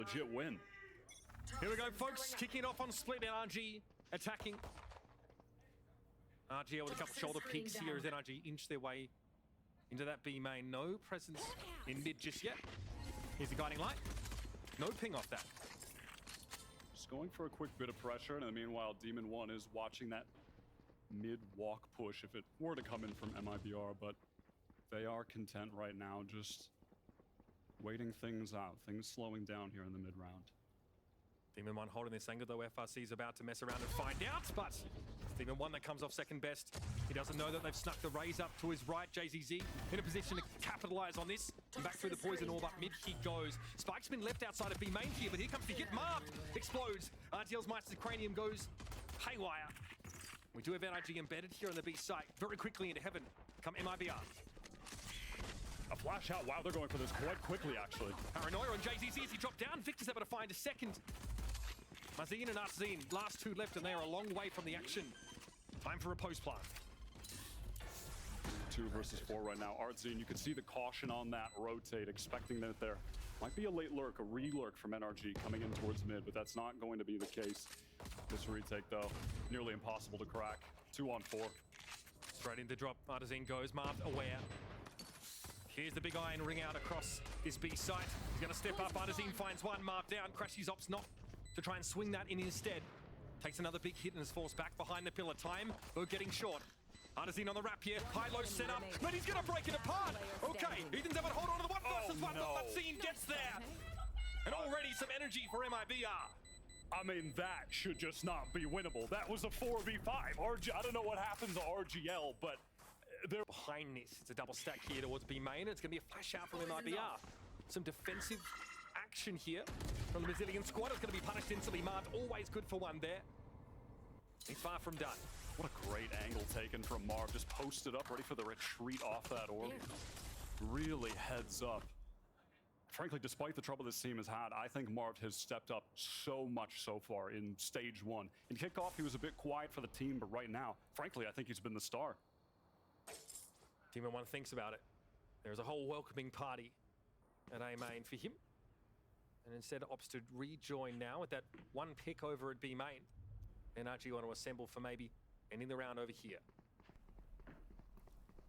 Legit win. Here we go, folks. Kicking it off on split. NRG attacking. RGL with a couple shoulder peeks here as NRG inch their way into that B main. No presence in mid just yet. Here's the guiding light. No ping off that. Just going for a quick bit of pressure, and in the meanwhile, Demon 1 is watching that mid-walk push if it were to come in from MIBR, but they are content right now, just waiting things out, things slowing down here in the mid-round. Demon 1 holding this angle, though. FRC is about to mess around and find out, but it's Demon 1 that comes off second best. He doesn't know that they've snuck the raise up to his right. JZZ in a position to capitalize on this. And back through the poison orb, up mid he goes. Spike's been left outside of B main here, but here comes the hit. Marv explodes. RTL's Meister's Cranium goes haywire. We do have NRG embedded here on the B site. Very quickly into heaven come MIBR. A flash out. Wow, they're going for this quite quickly, actually. Paranoia on JZZ as he dropped down. Victor's able to find a second. Mazin and Arzin, last two left, and they are a long way from the action. Time for a post plant. 2 versus 4 right now. Arzin, you can see the caution on that rotate, expecting that there might be a late lurk, a re-lurk from NRG coming in towards mid, but that's not going to be the case. This retake, though, nearly impossible to crack. 2 on 4. Straight into drop. Arzin goes. Marv aware. Here's the big iron ring out across this B site. He's going to step up. Arzin finds one. Marv down. Crashies opts not to try and swing that in instead. Takes another big hit and is forced back behind the pillar. Time, though, getting short. Artisan on the wrap here. High-low setup, but he's going to break it apart. Okay, Ethan's able to hold on to the 1 versus 1, but Scene gets there. And already some energy for MIBR. I mean, that should just not be winnable. That was a 4v5. I don't know what happened to RGL, but they're behind this. It's a double stack here towards B main. It's going to be a flash out from MIBR. Some defensive action here from the Brazilian squad. It's going to be punished instantly. Marv, always good for one there. He's far from done. What a great angle taken from Marv. Just posted up, ready for the retreat off that orb. Really heads up. Frankly, despite the trouble this team has had, I think Marv has stepped up so much so far in stage 1. In kickoff, he was a bit quiet for the team, but right now, frankly, I think he's been the star. Demon 1 thinks about it. There's a whole welcoming party at A main for him. And instead opts to rejoin now with that 1 pick over at B main. NRG want to assemble for maybe ending the round over here.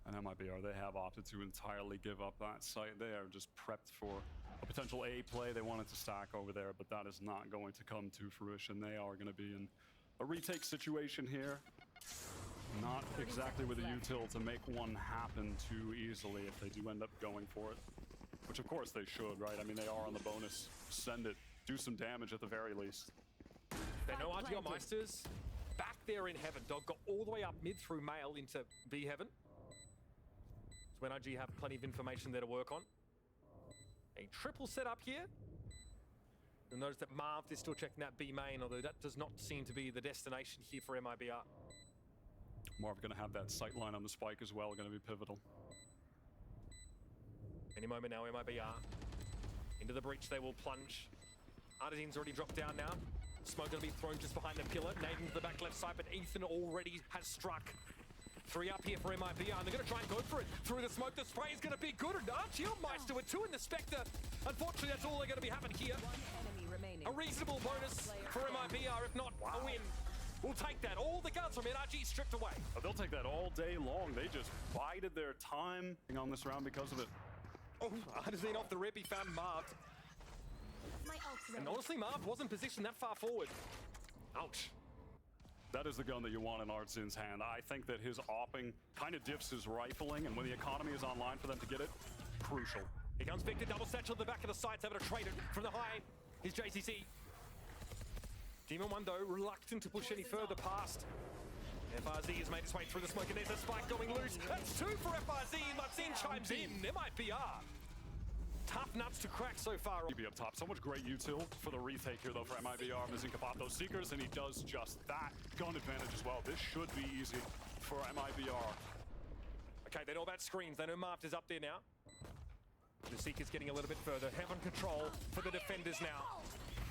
And MIBR, they have opted to entirely give up that site. They are just prepped for a potential A play. They wanted to stack over there, but that is not going to come to fruition. They are going to be in a retake situation here. Not exactly with a util to make one happen too easily if they do end up going for it. Which of course they should, right? I mean, they are on the bonus. Send it. Do some damage at the very least. They know RTL Meisters back there in heaven. Dog got all the way up mid through Mail into B heaven. So NRG have plenty of information there to work on. A triple setup here. You'll notice that Marv is still checking that B main, although that does not seem to be the destination here for MIBR. Marv going to have that sight line on the spike as well, going to be pivotal. Any moment now, MIBR. Into the breach they will plunge. Artisan's already dropped down now. Smoke going to be thrown just behind the pillar. Nading to the back left side, but Ethan already has struck. 3 up here for MIBR, and they're going to try and go for it. Through the smoke, the spray is going to be good. And RTL Meister with 2 in the Spectre. Unfortunately, that's all they're going to be having here. A reasonable bonus for MIBR, if not a win. We'll take that. All the guns from NRG stripped away. Oh, they'll take that all day long. They just bided their time on this round because of it. Oh, Artisan off the rip. He found Marv. And honestly, Marv wasn't positioned that far forward. Ouch. That is the gun that you want in Artzin's hand. I think that his opping kind of diffs his rifling, and when the economy is online for them to get it, crucial. Here comes Victor, double satchel at the back of the sights, able to trade it from the high. Here's JCC. Demon 1, though, reluctant to push any further past. FRZ has made its way through the smoke, and there's a spike going loose. That's 2 for FRZ, and Martin chimes in. MIBR. Tough nuts to crack so far. He'd be up top. So much great util for the retake here, though, for MIBR. Mazinka pop those Seekers, and he does just that. Gun advantage as well. This should be easy for MIBR. Okay, they know about screens. They know Marv is up there now. The Seeker's getting a little bit further. Heaven control for the defenders now.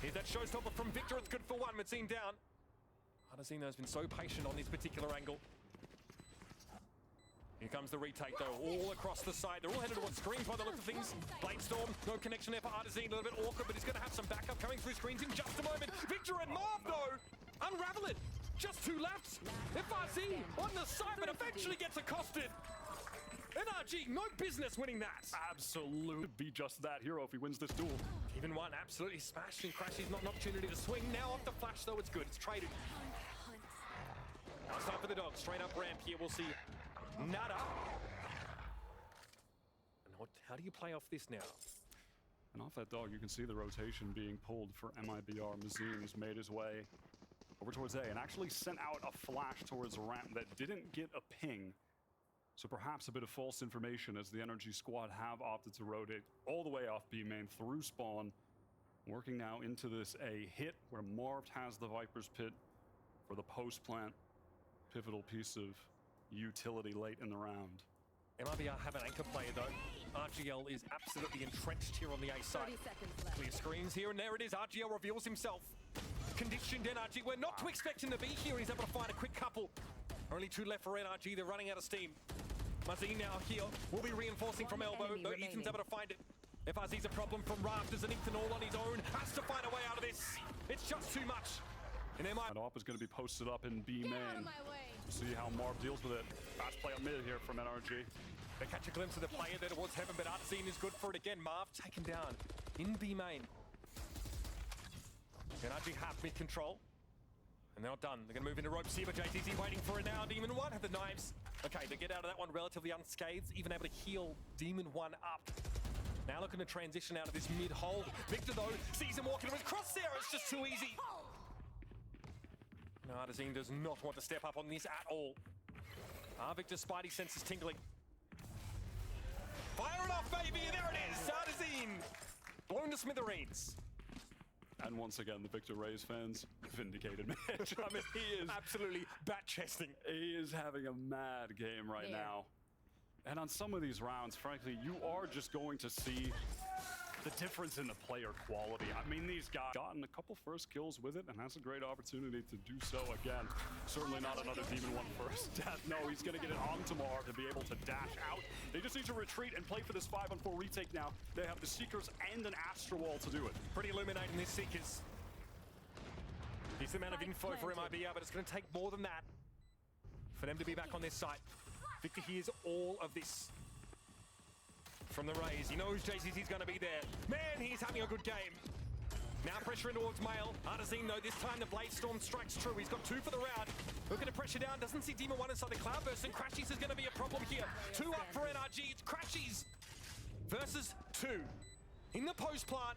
Here's that showstopper from Victor. It's good for 1. Matzine down. Artesino has been so patient on this particular angle. Here comes the retake though, all across the side. They're all headed towards screens by the look of things. Bladestorm, no connection there for Artizine, a little bit awkward, but he's going to have some backup coming through screens in just a moment. Victor and Marv though, unravel it. Just two left. FRZ on the side, but eventually gets accosted. NRG, no business winning that. Absolutely be just that hero if he wins this duel. Even one absolutely smashed and crashes, not an opportunity to swing. Now off the flash though, it's good, it's traded. Now it's time for the dogs, straight up ramp here, we'll see nada. And how do you play off this now? And off that dog, you can see the rotation being pulled for MIBR. Mazine has made his way over towards A and actually sent out a flash towards ramp that didn't get a ping. So perhaps a bit of false information as the NRG squad have opted to rotate all the way off B main through spawn. Working now into this A hit where Marv has the Viper's Pit for the post plant. Pivotal piece of utility late in the round. MIBR have an anchor player though. RGL is absolutely entrenched here on the A side. 30 seconds left. Clear screens here and there it is. RGL reveals himself. Conditioned NRG. We're not to expect him to be here. He's able to find a quick couple. Only two left for NRG. They're running out of steam. Mazine now here. Will be reinforcing from elbow, though Ethan's able to find it. FRZ's a problem from rafters and Ethan all on his own. Has to find a way out of this. It's just too much. And That op is going to be posted up in B Get out main. of my way. See how Marv deals with it. Fast play up mid here from NRG. They catch a glimpse of the player there towards heaven, but Artizine is good for it again. Marv taken down in B main. NRG have mid control. And they're not done. They're going to move into ropes here, but JTZ waiting for it now. Demon 1 have the knives. Okay, they get out of that one relatively unscathed, even able to heal Demon 1 up. Now looking to transition out of this mid-hole. Victor, though, sees him walking with crosshair. It's just too easy. No, Artizine does not want to step up on this at all. Victor's spidey sense is tingling. Fire it off, baby! There it is! Artizine blown to smithereens. And once again, the Victor Rays fans vindicated Mitch. I mean, he is absolutely bat-chesting. He is having a mad game right now. And on some of these rounds, frankly, you are just going to see the difference in the player quality. I mean, these guys gotten a couple first kills with it and has a great opportunity to do so again. Certainly not another Demon 1 first death. No, he's going to get it on to Marv to be able to dash out. They just need to retreat and play for this 5-on-4 retake now. They have the Seekers and an Astra Wall to do it. Pretty illuminating these Seekers. Here's the amount of info for MIBR, but it's going to take more than that for them to be back on this site. Victor hears all of this from the Rays. He knows JCC's going to be there. Man, he's having a good game. Now pressure in towards Mail. Artizine, though, this time the Bladestorm strikes true. He's got 2 for the round. Looking to pressure down. Doesn't see Demon 1 inside the Cloudburst, and Crashies is going to be a problem here. 2 up for NRG. It's Crashies versus 2. In the post plant.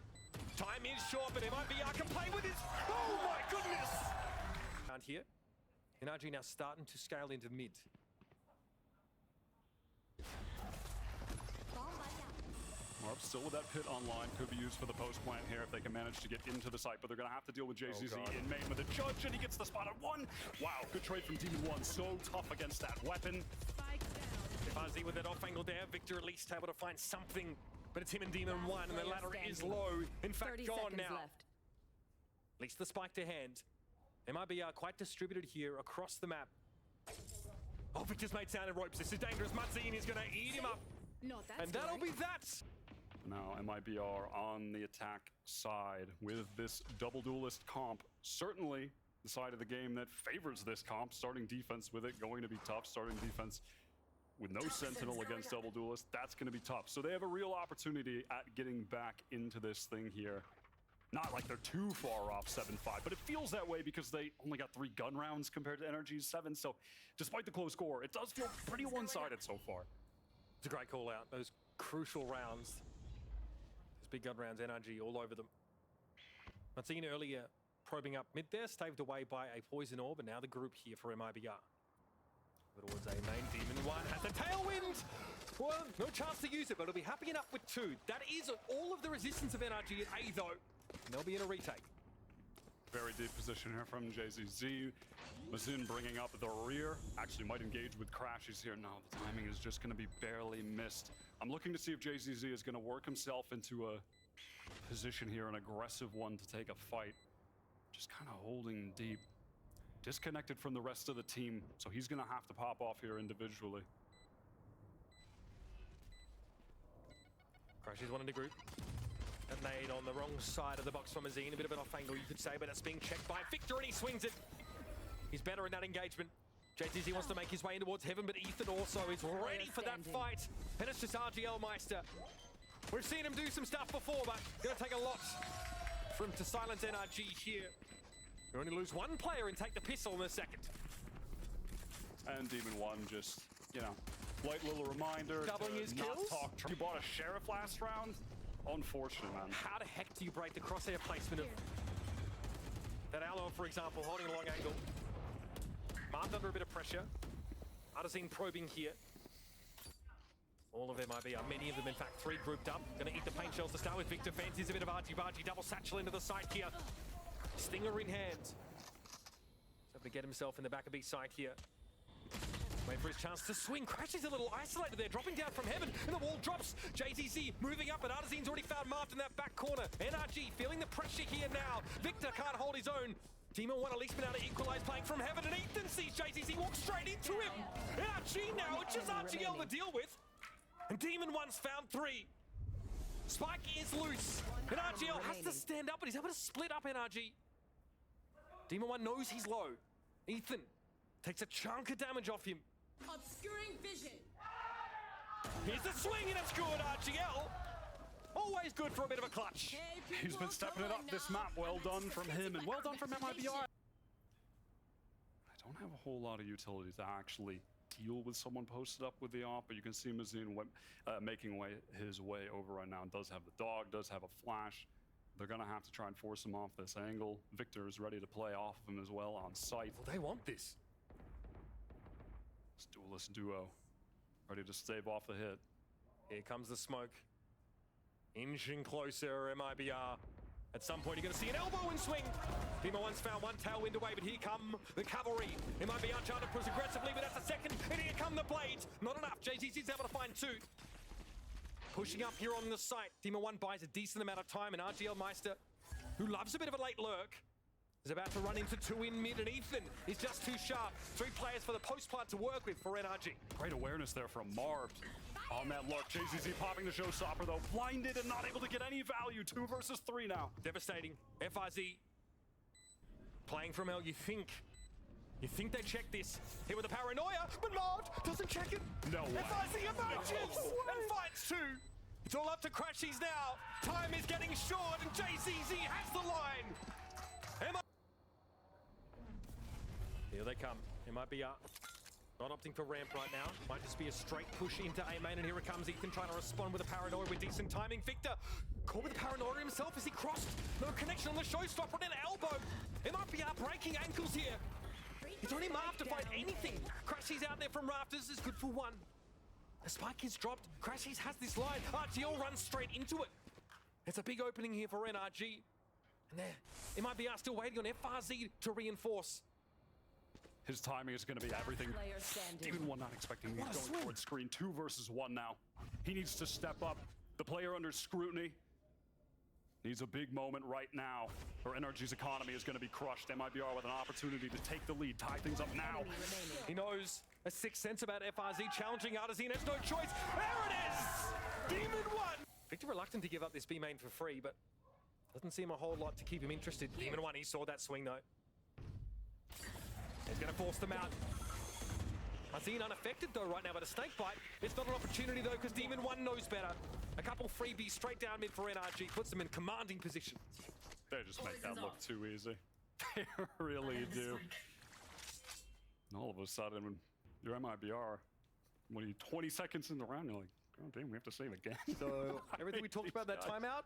Time is short, but MIBR can play with this. Oh, my goodness! Around here. NRG now starting to scale into mid. Marv still with that pit online, could be used for the post plant here if they can manage to get into the site, but they're going to have to deal with JCC in main with the judge, and he gets the spot at 1. Wow, good trade from Demon 1, so tough against that weapon. FRZ with that off angle there, Victor at least able to find something, but it's him and Demon 1, and the ladder is low. In fact, gone now. Left. At least the spike to hand. MIBR quite distributed here across the map. Oh, Victor's made sound in ropes. This is dangerous. Mazine is going to eat him up. No, that's And that'll be that. Now MIBR on the attack side with this double duelist comp. Certainly the side of the game that favors this comp. Starting defense with it, going to be tough. Starting defense with no Sentinel against double duelist, that's going to be tough. So they have a real opportunity at getting back into this thing here. Not like they're too far off 7-5, but it feels that way because they only got 3 gun rounds compared to NRG's 7. So despite the close score, it does feel pretty one-sided so far. It's a great call out. Those crucial rounds. Those big gun rounds, NRG all over them. Mazine earlier probing up mid there, staved away by a poison orb, and now the group here for MIBR. Towards A main, Demon 1 has the tailwind! Well, no chance to use it, but it'll be happy enough with 2. That is all of the resistance of NRG at A though. And they'll be in a retake. Very deep position here from JZZ. Mazin bringing up the rear. Actually might engage with Crashies here. No, the timing is just going to be barely missed. I'm looking to see if JZZ is going to work himself into a position here, an aggressive one to take a fight. Just kind of holding deep. Disconnected from the rest of the team, so he's going to have to pop off here individually. Crashes one in the group. A nade on the wrong side of the box from Azine. A bit of an off angle, you could say, but it's being checked by Victor, and he swings it. He's better in that engagement. JTZ wants to make his way in towards heaven, but Ethan also is ready for that fight. And it's just RGL Meister. We've seen him do some stuff before, but it's going to take a lot for him to silence NRG here. You only lose one player and take the pistol in a second. And Demon One just, you know, light little reminder Doubling to his not kills? talk. You bought a Sheriff last round? Unfortunate, man. How the heck do you break the crosshair placement of that Aloe, for example, holding a long angle? Marked under a bit of pressure. Artazine probing here. All of them IBR, many of them in fact, three grouped up. Gonna eat the paint shells to start with. Victor fancies a bit of argy-bargy, double satchel into the side here. Stinger in hand. He's able to get himself in the back of B side here. Wait for his chance to swing. Crashes a little isolated there, dropping down from heaven, and the wall drops. JTZ moving up, and Artazine's already found Marft in that back corner. NRG feeling the pressure here now. Victor can't hold his own. Demon One at least been able to equalize, playing from heaven, and Ethan sees JTZ walk straight into him. NRG now, it's just RGL to deal with. And Demon One's found three. Spike is loose, and RGL has to stand up, but he's able to split up NRG. Demon One knows he's low. Ethan takes a chunk of damage off him. Obscuring vision. Here's the swing, and it's good, RGL. Always good for a bit of a clutch. Hey, He's people, been stepping it come up on this now. map. Well done from him, and well done from Representation. MIBR. I don't have a whole lot of utility to actually deal with someone posted up with the op, but you can see Mazine making his way over right now. Does have the dog, does have a flash. They're gonna have to try and force him off this angle. Victor is ready to play off of him as well on site. Well, they want this. This duelist duo, ready to stave off the hit. Here comes the smoke. Inching closer, MIBR. At some point, you're going to see an elbow and swing. Demon One's found one tailwind away, but here come the cavalry. MIBR trying to push aggressively, but that's a second. And here come the blades. Not enough. JTC's able to find two. Pushing up here on the site. Demon One buys a decent amount of time, and RGL Meister, who loves a bit of a late lurk, is about to run into two in mid, and Ethan is just too sharp. Three players for the post plant to work with for NRG. Great awareness there from Marv. On that look, JCZ popping the showstopper though. Blinded and not able to get any value. 2 versus 3 now. Devastating. FRZ playing from hell. You think they check this. Here with the paranoia, but Marv doesn't check it. No way. FRZ emerges and fights two. It's all up to Crashies now. Time is getting short, and JCZ has the line. Here they come. MIBR not opting for ramp right now. Might just be a straight push into A main, and here it comes. Ethan trying to respond with a paranoia with decent timing. Victor caught with the paranoia himself as he crossed. No connection on the showstopper, and an elbow. MIBR breaking ankles here. He's only Marv to fight anything. Crashies out there from rafters is good for one. The spike is dropped. Crashies has this line. RGL runs straight into it. It's a big opening here for NRG. And there, MIBR still waiting on FRZ to reinforce. His timing is going to be everything. Player standing. Even One not expecting him What a going swing. towards screen. 2 versus 1 now. He needs to step up. The player under scrutiny needs a big moment right now, or NRG's economy is going to be crushed. MIBR with an opportunity to take the lead, tie things up now. Enemy remaining. He knows a sixth sense about FRZ challenging Artazine. Has no choice. There it is! Demon One! Victor reluctant to give up this B main for free, but doesn't seem a whole lot to keep him interested. Demon One, he saw that swing though. He's going to force them out. Azine unaffected though right now by the snake bite. It's not an opportunity though, because Demon One knows better. A couple freebies straight down mid for NRG puts them in commanding position. They just make that look too easy. They really do. And all of a sudden, when you're MIBR, when you 20 seconds in the round, you're like, oh damn, we have to save again. So everything we talked about that timeout,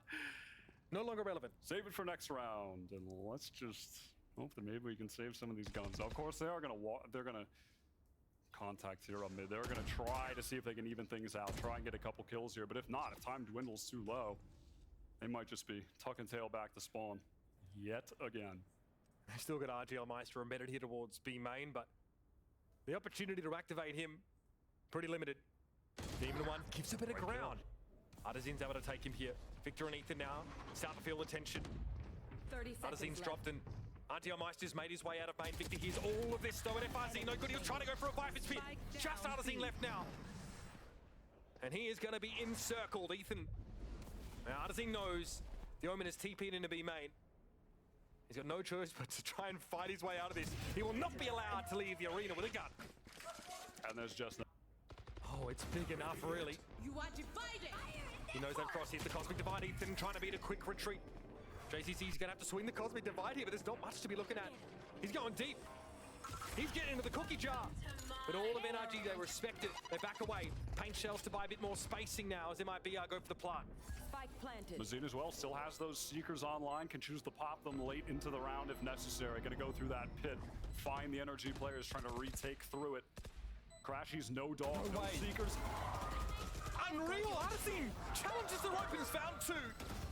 no longer relevant. Save it for next round, and let's just hope that maybe we can save some of these guns. Of course, they are gonna contact here on mid. They're gonna try to see if they can even things out, try and get a couple kills here. But if not, if time dwindles too low, they might just be tuck and tail back to spawn yet again. They still got RGL Meister embedded here towards B main, but the opportunity to activate him pretty limited. Demon One gives a bit of ground. Artazine's able to take him here. Victor and Ethan now start to feel the tension. 30 seconds Artazine's left. dropped, and RGL Meister's made his way out of main. Victor hears all of this though, and FRZ no good. He was trying to go for a Viper's pit. Just Artazine left now. And he is going to be encircled. Ethan Now, Artazine knows the Omen is TP'd into B main. He's got no choice but to try and fight his way out of this. He will not be allowed to leave the arena with a gun. And there's just... Oh, it's big enough, really. You are divided. He knows that Cross hits the Cosmic Divide. Ethan trying to beat a quick retreat. JCC's gonna have to swing the Cosmic Divide here, but there's not much to be looking at. He's going deep. He's getting into the cookie jar. But all of NRG, they respect it. They back away. Paint shells to buy a bit more spacing now as MIBR go for the plant. Spike planted. Mazine as well still has those Seekers online, can choose to pop them late into the round if necessary. Gonna go through that pit, find the NRG players trying to retake through it. Crashy's no dog, no Seekers. Unreal, Artazine challenges the rope and has found two.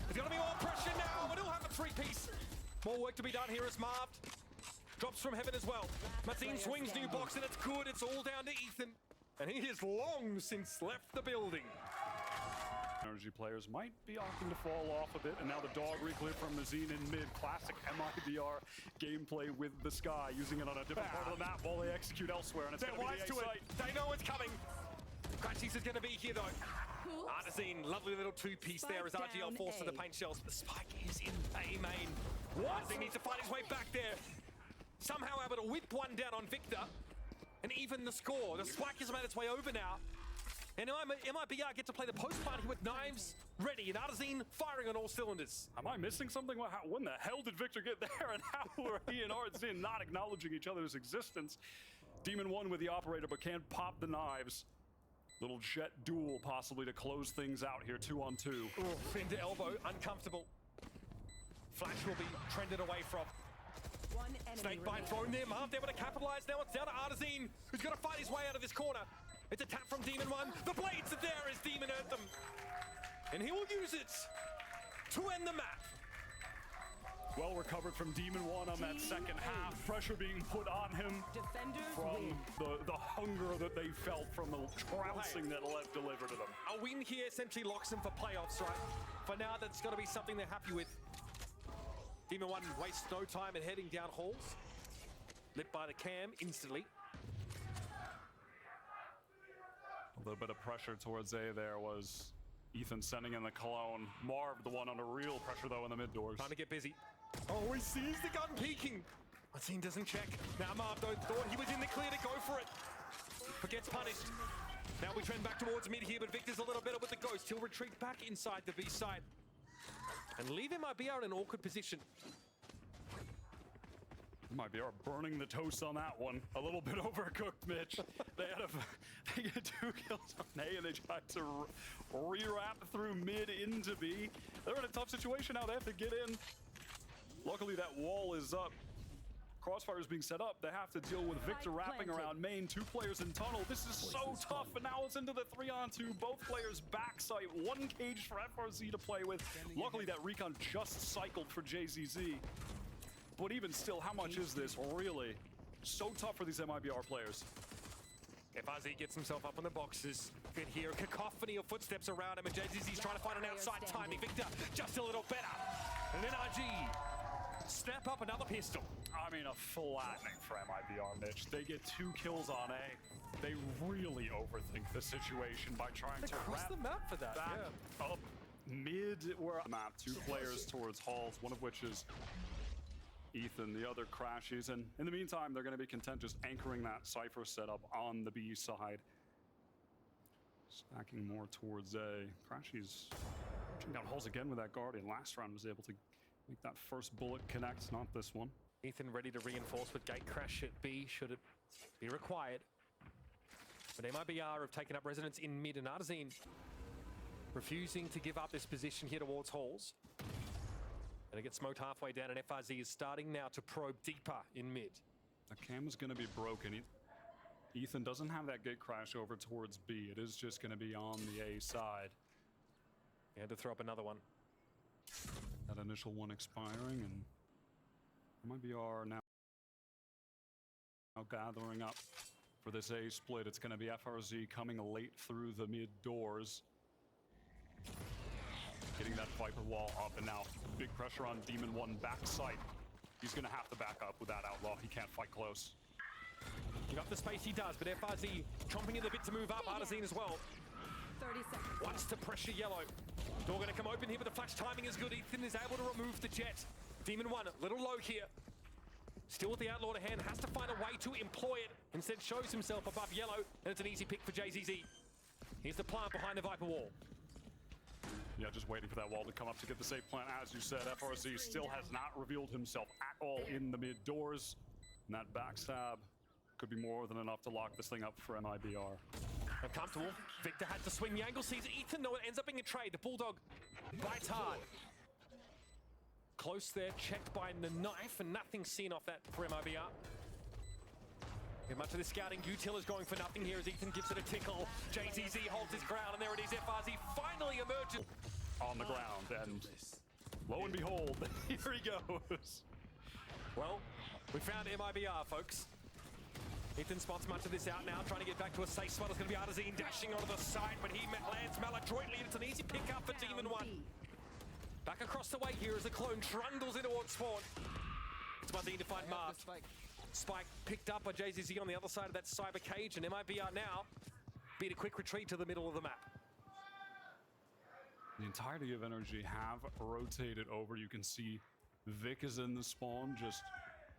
There's gonna be more pressure now, but he'll have a three-piece. More work to be done here as Marved drops from heaven as well. Mazine swings new box and it's good. It's all down to Ethan. And he has long since left the building. NRG players might be opting to fall off a bit, and now the dog reclear from Mazine in mid. Classic MIBR gameplay with the Sky, using it on a different part of the map while they execute elsewhere, and it's They're going to be wise the to A it. site. They know it's coming. Crashies is going to be here though. Artazine, lovely little two-piece there as Spike RGL down falls to the A. paint shells. The Spike is in A main. Artazine needs to find his way back there. Somehow able to whip one down on Victor. And even the score. The Spike has made its way over now. And MIBR get to play the post party with knives ready. And Artazine firing on all cylinders. Am I missing something? When the hell did Victor get there? And how are he and Artazine not acknowledging each other's existence? Demon 1 with the operator, but can't pop the knives. Little jet duel possibly to close things out here, 2-on-2. Oof, into elbow, uncomfortable. Flash will be trended away from. One enemy Snakebite thrown there, Marved able to capitalize. Now it's down to Artazine, who's got to fight his way out of this corner. It's a tap from Demon 1. The blades are there as Demon earned them. And he will use it to end the map. Well recovered from Demon 1 on that second half. Pressure being put on him Defenders from win. the hunger that they felt from the trouncing that Lev delivered to them. A win here essentially locks them for playoffs, right? For now, that's got to be something they're happy with. Demon 1 wastes no time in heading down halls. Lit by the cam instantly. A little bit of pressure towards A there was Ethan sending in the cologne. Marv, the one under real pressure though in the mid doors. Time to get busy. Oh, he sees the gun peeking. Martin doesn't check. Now Marv though thought he was in the clear to go for it. But gets punished. Now we trend back towards mid here, but Victor's a little better with the ghost. He'll retreat back inside the B side. And leave MIBR in an awkward position. MIBR burning the toast on that one. A little bit overcooked, Mitch. They get 2 kills on A and they tried to re-wrap through mid into B. They're in a tough situation now. They have to get in. Luckily, that wall is up. Crossfire is being set up. They have to deal with Victor wrapping around main. 2 players in tunnel. This is so tough. And now it's into the 3-on-2. Both players backside. 1 cage for FRZ to play with. Luckily, that recon just cycled for JZZ. But even still, how much is this really? So tough for these MIBR players. FRZ gets himself up on the boxes. Good here, cacophony of footsteps around him, and JZZ's trying to find an outside timing. Victor, just a little better. And NRG, snap up another pistol. I mean, a flattening for MIBR, Mitch. They get 2 kills on A. They really overthink the situation by trying to Across wrap the map for that, back yeah. up mid where map. 2 players towards halls, one of which is Ethan, the other Crashies, and in the meantime, they're going to be content just anchoring that Cypher setup on the B side. Stacking more towards A. Crashies pushing down holes again with that Guardian. Last round was able to make that first bullet connect, not this one. Ethan ready to reinforce with gate crash at B, should it be required. But MIBR have taken up residence in mid, and Artazine refusing to give up this position here towards halls. And it gets smoked halfway down, and FRZ is starting now to probe deeper in mid. The cam is going to be broken. Ethan doesn't have that gate crash over towards B. It is just going to be on the A side. He had to throw up another one. That initial one expiring, and MIBR now gathering up for this A split. It's going to be FRZ coming late through the mid doors. Getting that Viper wall up, and now big pressure on Demon 1 backside. He's going to have to back up with that Outlaw. He can't fight close. Give up the space he does, but FRZ chomping at the bit to move up. Artazine as well. 30 seconds. Wants to pressure yellow. Door gonna come open here, but the flash timing is good. Ethan is able to remove the jet. Demon 1, a little low here. Still with the Outlaw to hand, has to find a way to employ it. Instead shows himself above yellow, and it's an easy pick for JZZ. Here's the plant behind the Viper wall. Yeah, just waiting for that wall to come up to get the safe plant. As you said, FRZ still has not revealed himself at all in the mid doors. And that backstab could be more than enough to lock this thing up for MIBR. Uncomfortable. Victor had to swing the angle, sees Ethan. No, it ends up being a trade. The Bulldog bites hard. Close there, checked by the knife, and nothing seen off that for MIBR. Get much of the scouting. Util is going for nothing here as Ethan gives it a tickle. JZZ holds his ground, and there it is. FRZ finally emerges On the ground, and lo and behold, here he goes. Well, we found MIBR, folks. Ethan spots much of this out now, trying to get back to a safe spot. It's going to be Artazine dashing onto the side, but he lands maladroitly. It's an easy pickup for Demon 1. Back across the way here as the clone trundles in towards spawn. It's Marzine to find Marv. Spike picked up by JZZ on the other side of that cyber cage, and MIBR now beat a quick retreat to the middle of the map. The entirety of NRG have rotated over. You can see Vic is in the spawn, just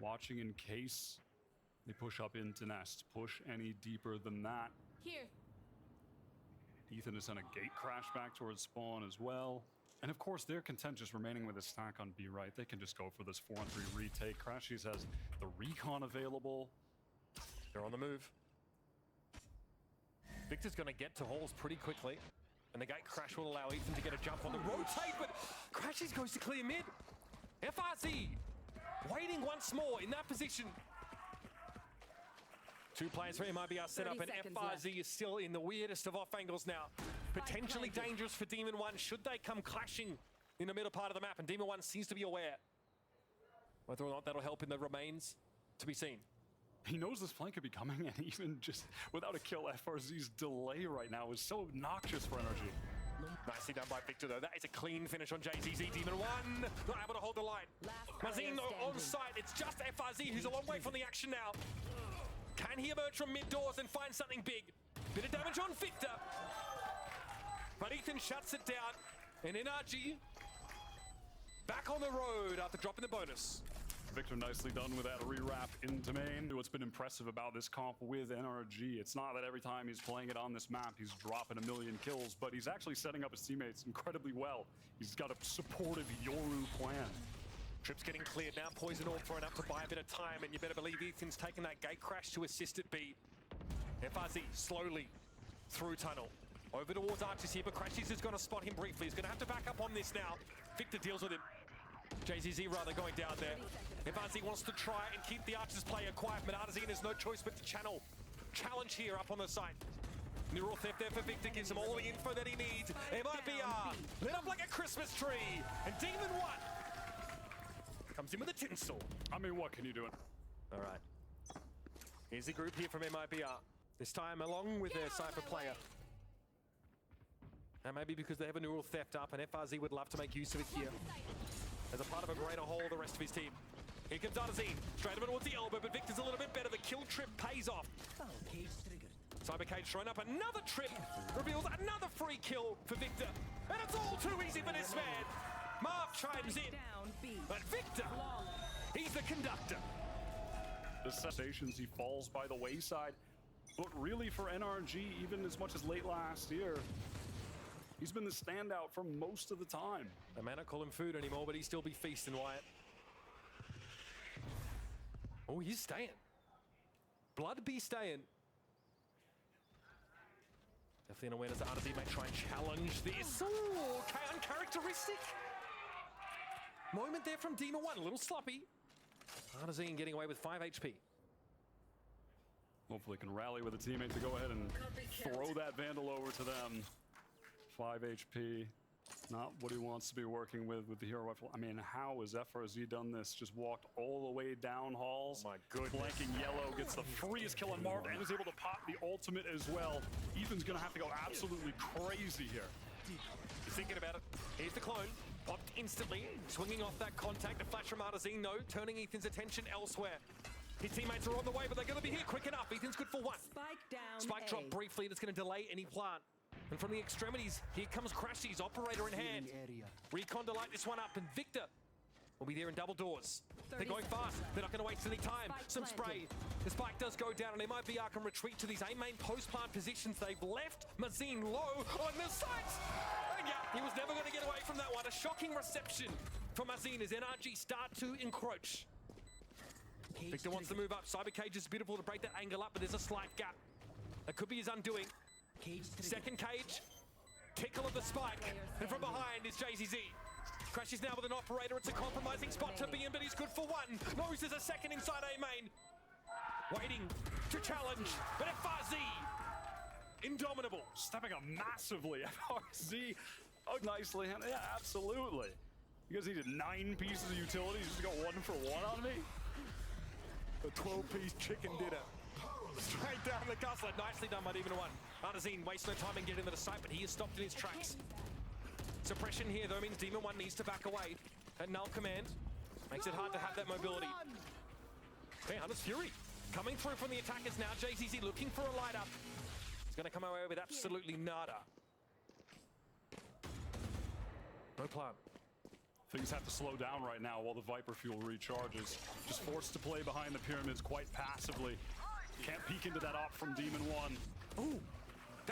watching in case they push up into nest. Push any deeper than that. Here. Ethan has sent a gate crash back towards spawn as well. And of course, they're content just remaining with a stack on B right. They can just go for this 4-on-3 retake. Crashies has the recon available. They're on the move. Victor's going to get to halls pretty quickly. And the gate crash will allow Ethan to get a jump on the rotate, but Crashies goes to clear mid. FRZ waiting once more in that position. Two players for MIBR set up, and FRZ is still in the weirdest of off angles now. Potentially dangerous for Demon 1 should they come clashing in the middle part of the map, and Demon 1 seems to be aware. Whether or not that'll help in the remains, to be seen. He knows this flank could be coming, and even just without a kill, FRZ's delay right now is so obnoxious for NRG. Nicely done by Victor, though. That is a clean finish on JZZ. Demon 1 not able to hold the line. Mazin on site. It's just FRZ who's a long way from the action now. Can he emerge from mid doors and find something big? Bit of damage on Victor. But Ethan shuts it down. And NRG back on the road after dropping the bonus. Victor nicely done with that rewrap into main. What's been impressive about this comp with NRG, it's not that every time he's playing it on this map, he's dropping a million kills, but he's actually setting up his teammates incredibly well. He's got a supportive Yoru plan. Trip's getting cleared now. Poison Orb thrown up to buy a bit of time, and you better believe Ethan's taking that gate crash to assist it B. FRZ slowly through tunnel. Over towards Archers here, but Crashies is going to spot him briefly. He's going to have to back up on this now. Victor deals with him. JZZ rather going down there. FRZ wants to try and keep the Archers player quiet, but Artazine has no choice but to challenge here up on the site. Neural theft there for Victor, gives him all the info that he needs. MIBR lit up like a Christmas tree, and Demon 1 comes in with a tinsel. I mean, what can you do? All right. Here's the group here from MIBR. This time along with their Cypher player. And maybe because they have a neural theft up, and FRZ would love to make use of it here. As a part of a greater whole, the rest of his team. Here comes Artazine, straight over towards the elbow, but Victor's a little bit better. The kill trip pays off. Cyber Cage throwing up another trip, reveals another free kill for Victor. And it's all too easy for this man. Marv chimes in, but Victor, he's the conductor. The sensations, he falls by the wayside, but really for NRG, even as much as late last year, he's been the standout for most of the time. They may not call him food anymore, but he'd still be feasting, Wyatt. Oh, he's staying. Blood be staying. Definitely an awareness that Artazine may try and challenge this. Ooh, okay, uncharacteristic. Moment there from Demon 1, a little sloppy. Artazine getting away with 5 HP. Hopefully can rally with a teammate to go ahead and throw that Vandal over to them. 5 HP, not what he wants to be working with the hero rifle. I mean, how has FRZ done this? Just walked all the way down halls. Oh my goodness. Flanking yellow, gets the freest kill on Marv, and is able to pop the ultimate as well. Ethan's gonna have to go absolutely crazy here. He's thinking about it. Here's the clone. Popped instantly, swinging off that contact. A flash from Artazine, though, turning Ethan's attention elsewhere. His teammates are on the way, but they're going to be here quick enough. Ethan's good for one. Spike down. Spike drop briefly. That's going to delay any plant. And from the extremities, here comes Crashy's operator in hand. Recon to light this one up, and Victor will be there in double doors. They're going fast. They're not going to waste any time. Some spray. The spike does go down, and MIBR can retreat to these A main post-plant positions. They've left Mazin low on the sights. And yeah, he was never going to get away from that one. A shocking reception for Mazin as NRG start to encroach. Victor wants to move up. Cyber Cage is beautiful to break that angle up, but there's a slight gap. That could be his undoing. Second cage. Tickle of the spike. And from behind is JZZ. Crashes now with an operator. It's a compromising spot to be in, but he's good for one. Knows there's a second inside A main. Waiting to challenge, but FRZ, indomitable. Stepping up massively. FRZ, oh, nicely. Yeah, absolutely. You guys needed 9 pieces of utility. You just got 1 for 1 on me? The 12-piece chicken dinner. Straight down the guslet. Nicely done by Demon One. Artazine wastes no time in getting into the site, but he is stopped in his tracks. Suppression here, though, means Demon One needs to back away. At null command. Makes it hard to have that mobility. Hey, Hunter's Fury coming through from the attackers now. JZZ looking for a light up. He's going to come away with absolutely nada. No plan. Things have to slow down right now while the Viper fuel recharges. Just forced to play behind the pyramids quite passively. Can't peek into that op from Demon One. Ooh,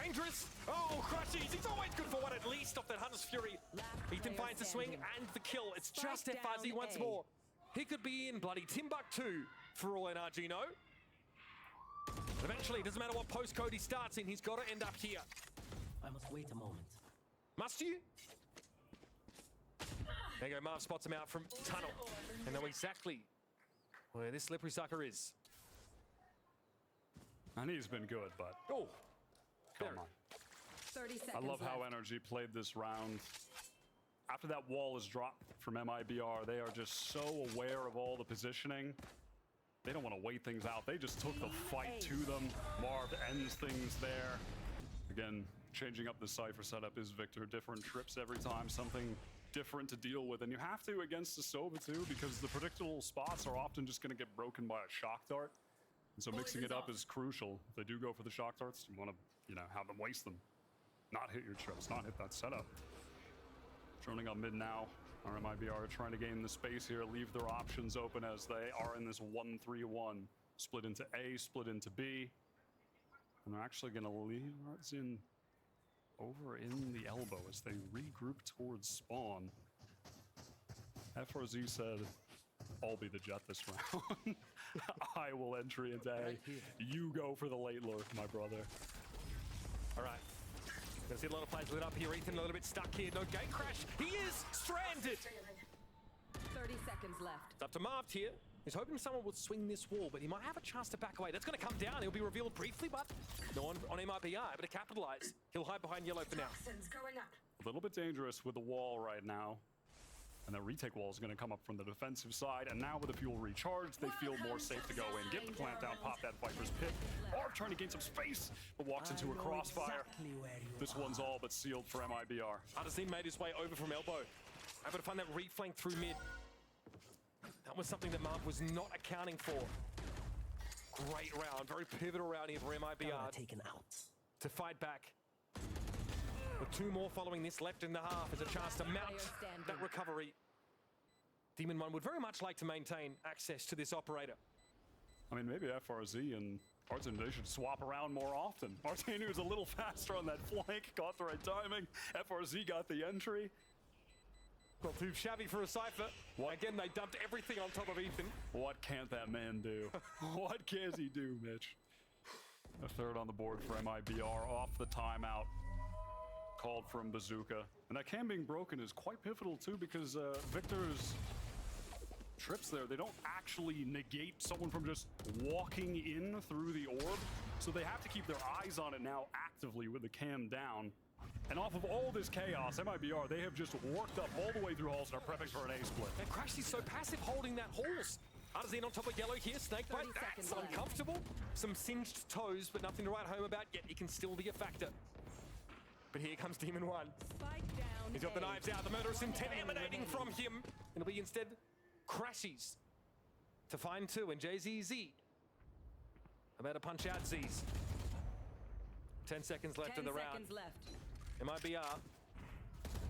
dangerous. Oh, Crushies. He's always good for one at least off that Hunter's Fury. Ethan finds the swing and the kill. It's just FRZ once more. He could be in bloody Timbuktu for all NRG know. Eventually, doesn't matter what postcode he starts in, he's got to end up here. I must wait a moment. Must you? There you go, Marv spots him out from tunnel. And know exactly where this slippery sucker is. And he's been good, but Oh, come on. 30 seconds I love how left. NRG played this round. After that wall is dropped from MIBR, they are just so aware of all the positioning. They don't want to wait things out. They just took the fight to them. Marv ends things there. Again, changing up the Cypher setup is Victor. Different trips every time, something different to deal with. And you have to against the Sova too, because the predictable spots are often just going to get broken by a shock dart. And so mixing it up is crucial. If they do go for the shock darts, you want to, have them waste them. Not hit your trips, not hit that setup. Droning up mid now. Our MIBR are trying to gain the space here, leave their options open as they are in this 1-3-1. Split into A, split into B. And they're actually going to leave Arts in over in the elbow as they regroup towards spawn. FRZ said, I'll be the jet this round. I will entry into A. You go for the late lurk, my brother. all right. Gonna see a lot of players lit up here. Ethan a little bit stuck here. No gate crash. He is stranded. 30 seconds left. It's up to Marv here. He's hoping someone would swing this wall, but he might have a chance to back away. That's going to come down. He'll be revealed briefly, but no one on MIBR able to capitalize. He'll hide behind yellow for now. A little bit dangerous with the wall right now. And the retake wall is going to come up from the defensive side. And now with the fuel recharged, they feel more safe to go in. Get the plant down, pop that Viper's pit. Arv trying to gain some space, but walks into a crossfire. This one's all but sealed for MIBR. Artazine made his way over from elbow. Able to find that reflank through mid. That was something that Marv was not accounting for. Great round, very pivotal round here for MIBR Taken out. to fight back. With 2 more following this left in the half as a chance to mount that recovery. Demon One would very much like to maintain access to this operator. I mean, maybe FRZ and Artane, they should swap around more often. Artane was a little faster on that flank, got the right timing. FRZ got the entry. Not too shabby for a Cypher. Again, they dumped everything on top of Ethan. What can't that man do? What can't he do, Mitch? A third on the board for MIBR off the timeout. Called from Bazooka. And that cam being broken is quite pivotal too, because Victor's trips there, they don't actually negate someone from just walking in through the orb. So they have to keep their eyes on it now actively with the cam down. And off of all this chaos, MIBR, they have just worked up all the way through halls and are prepping for an A split. And Crash is so passive holding that halls. Artazine on top of yellow here, Snakebite, 30 that's seconds left. uncomfortable. Some singed toes, but nothing to write home about yet. He can still be a factor. But here comes Demon One. Spike down. He's got the A. knives out, the murderous intent emanating from him. It'll be instead Crashies to find 2, and JZZ about to punch out Z's. 10 seconds left 10 in the round. seconds left. MIBR.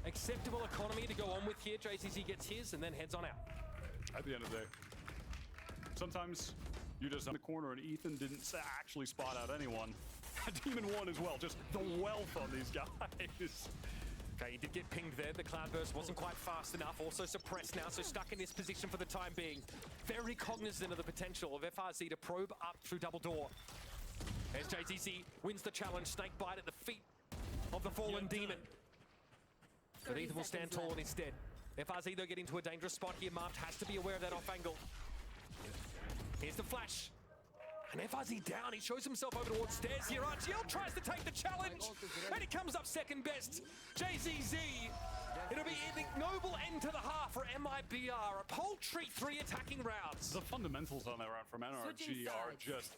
Acceptable economy to go on with here. JCC gets his and then heads on out. At the end of the day, sometimes you just in the corner, and Ethan didn't actually spot out anyone. Demon 1 as well, just the wealth on these guys. Okay, he did get pinged there. The cloudburst wasn't quite fast enough. Also suppressed now, so stuck in this position for the time being. Very cognizant of the potential of FRZ to probe up through double door. As JCC wins the challenge, snake bite at the feet of the fallen demon. But Ethan will stand tall instead. FRZ though getting to a dangerous spot here. Marked has to be aware of that off angle. Here's the flash. And FRZ down, he shows himself over towards stairs here. RGL tries to take the challenge, and he comes up second best. JZZ, it'll be an ignoble end to the half for MIBR. A paltry 3 attacking rounds. The fundamentals on that round from Switching NRG are sides. just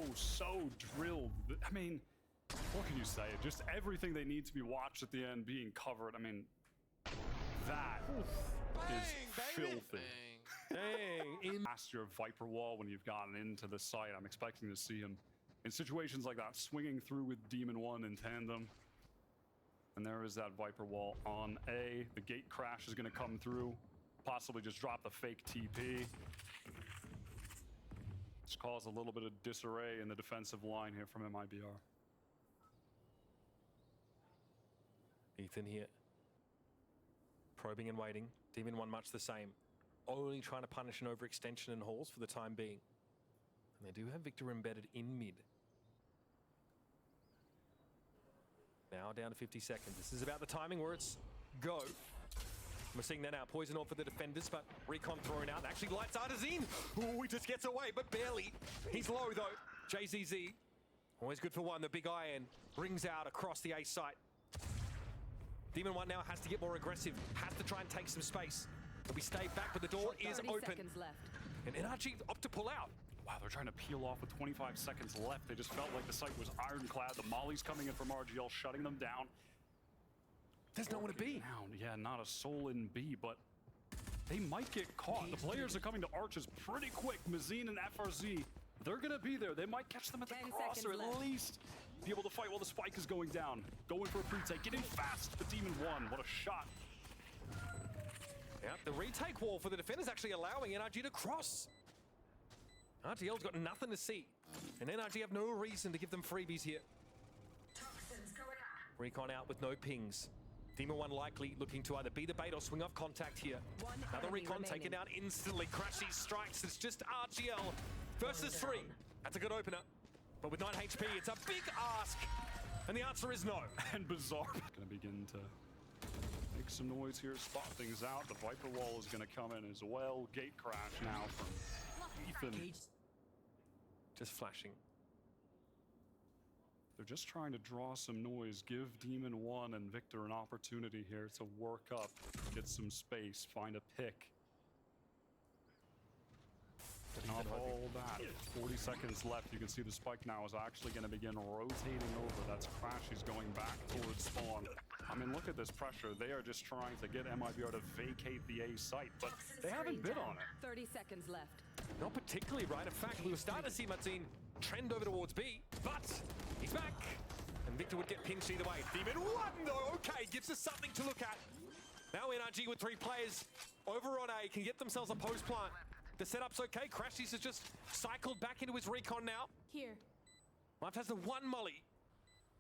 so drilled. I mean, what can you say? Just everything they need to be watched at the end being covered. I mean, that is filthy. Dang. Past your Viper wall when you've gotten into the site, I'm expecting to see him in situations like that, swinging through with Demon 1 in tandem. And there is that Viper wall on A. The gate crash is going to come through, possibly just drop the fake TP. Just cause a little bit of disarray in the defensive line here from MIBR. Ethan here. Probing and waiting. Demon 1 much the same. Only trying to punish an overextension in halls for the time being. And they do have Victor embedded in mid. Now down to 50 seconds. This is about the timing where it's go. We're seeing that now. Poison off for the defenders, but Recon thrown out. Actually lights Artazine. Ooh, he just gets away, but barely. He's low though. JZZ. Always good for one. The big iron rings out across the A site. Demon 1 now has to get more aggressive. Has to try and take some space. But we stay back, but the door is 30 open. seconds left. And NRG opt to pull out. Wow, they're trying to peel off with 25 seconds left. They just felt like the site was ironclad. The molly's coming in from RGL, shutting them down. There's nowhere to be. Down. Yeah, not a soul in B, but they might get caught. The players are coming to arches pretty quick. Mazine and FRZ, they're gonna be there. They might catch them at the 10 cross, or seconds at left. least be able to fight while the spike is going down. Going for a pre-take, getting fast. The Demon 1, what a shot. Yep, the retake wall for the defenders actually allowing NRG to cross. RGL's got nothing to see. And NRG have no reason to give them freebies here. Recon out with no pings. Demon 1 likely looking to either be the bait or swing off contact here. One Another enemy Recon remaining. taken out instantly. Crashy strikes. It's just RGL versus 3. That's a good opener. But with 9 HP, it's a big ask. And the answer is no. And Bizarre gonna begin to make some noise here, spot things out. The Viper wall is gonna come in as well. Gate crash now from Ethan. Cage Just flashing. They're just trying to draw some noise, give Demon 1 and Victor an opportunity here to work up, get some space, find a pick. Not all that. 40 seconds left. You can see the spike now is actually going to begin rotating over. That's Crash. He's going back towards spawn. I mean, look at this pressure. They are just trying to get MIBR to vacate the A site, but they haven't bid on it. 30 seconds left. Not particularly, right? In fact, we were starting to see Mazine trend over towards B, but he's back. And Victor would get pinched either way. Demon 1, though, okay, gives us something to look at. Now NRG with 3 players over on A can get themselves a post plant. The setup's okay. Crashies has just cycled back into his recon now. Here. Life has the 1 molly.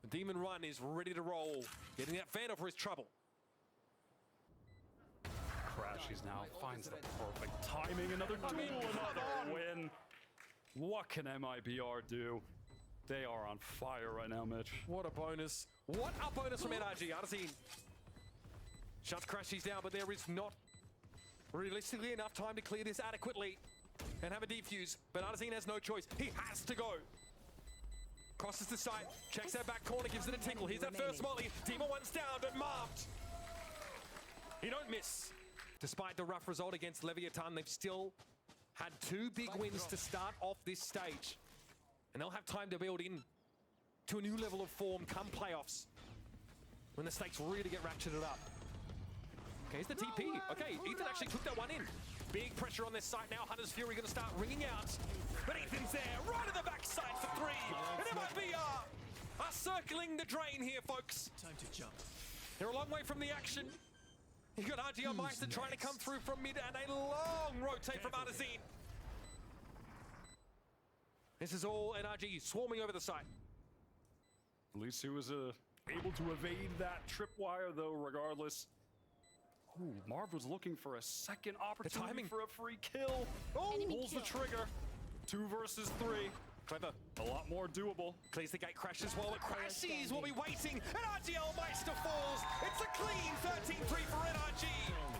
The Demon 1 is ready to roll. Getting that fan over his trouble. Crashies now finds the perfect timing. Another duel, another win. What can MIBR do? They are on fire right now, Mitch. What a bonus. What a bonus from NRG. Artazine shuts Crashies down, but there is not realistically enough time to clear this adequately and have a defuse. But Artazine has no choice. He has to go. Crosses the site, checks that back corner, gives it a tingle. Here's that first molly. Demon 1's down, but marked. He don't miss. Despite the rough result against Leviathan, they've still had 2 big wins to start off this stage. And they'll have time to build in to a new level of form come playoffs, when the stakes really get ratcheted up. Okay, here's the TP. Okay, Ethan actually took that one in. Big pressure on this site now. Hunter's Fury gonna start ringing out. But Ethan's there, right at the backside for 3. And MIBR are circling the drain here, folks. Time to jump. They're a long way from the action. You got RG on Meister trying to come through from mid, and a long rotate from Artazine. This is all NRG swarming over the site. At least he was able to evade that tripwire, though, regardless. Ooh, Marv was looking for a second opportunity timing. for a free kill. Oh, pulls the trigger. 2 versus 3. Clever. A lot more doable. Clears the gate, crashes while it crashes. We'll be waiting, and RGL Meister falls. It's a clean 13-3 for NRG.